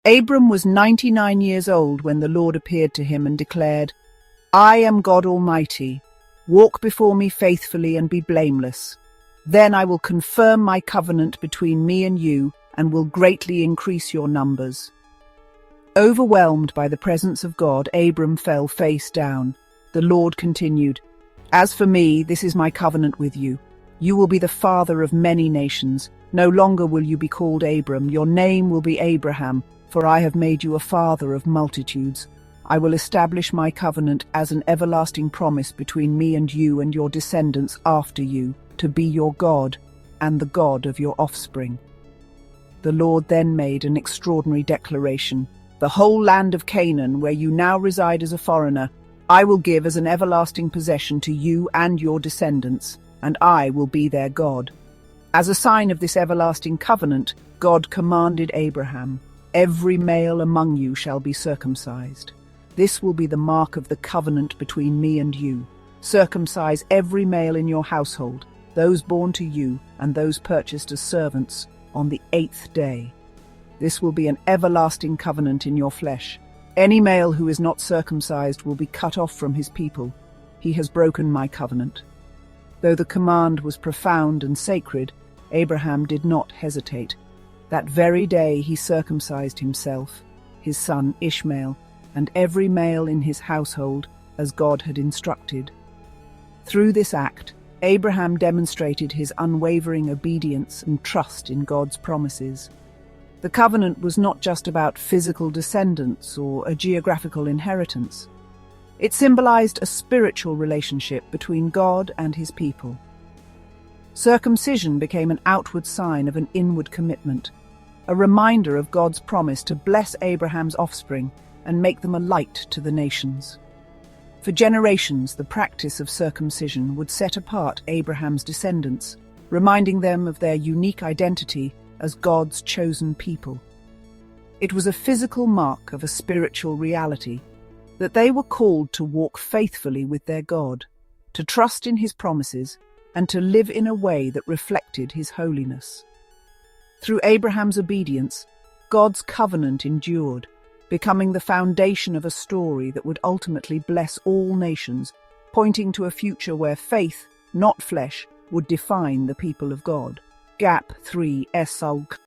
Abram was 99 years old when the Lord appeared to him and declared, "I am God Almighty. Walk before me faithfully and be blameless. Then I will confirm my covenant between me and you and will greatly increase your numbers." Overwhelmed by the presence of God, Abram fell face down. The Lord continued, "As for me, this is my covenant with you. You will be the father of many nations. No longer will you be called Abram. Your name will be Abraham, for I have made you a father of multitudes. I will establish my covenant as an everlasting promise between me and you and your descendants after you, to be your God and the God of your offspring." The Lord then made an extraordinary declaration. "The whole land of Canaan, where you now reside as a foreigner, I will give as an everlasting possession to you and your descendants, and I will be their God." As a sign of this everlasting covenant, God commanded Abraham, "Every male among you shall be circumcised. This will be the mark of the covenant between me and you. Circumcise every male in your household, those born to you and those purchased as servants, on the 8th day. This will be an everlasting covenant in your flesh. Any male who is not circumcised will be cut off from his people. He has broken my covenant." Though the command was profound and sacred, Abraham did not hesitate. That very day he circumcised himself, his son Ishmael, and every male in his household, as God had instructed. Through this act, Abraham demonstrated his unwavering obedience and trust in God's promises. The covenant was not just about physical descendants or a geographical inheritance. It symbolized a spiritual relationship between God and his people. Circumcision became an outward sign of an inward commitment, a reminder of God's promise to bless Abraham's offspring and make them a light to the nations. For generations, the practice of circumcision would set apart Abraham's descendants, reminding them of their unique identity as God's chosen people. It was a physical mark of a spiritual reality, that they were called to walk faithfully with their God, to trust in his promises, and to live in a way that reflected his holiness. Through Abraham's obedience, God's covenant endured, becoming the foundation of a story that would ultimately bless all nations, pointing to a future where faith, not flesh, would define the people of God. Gap 3 Esauk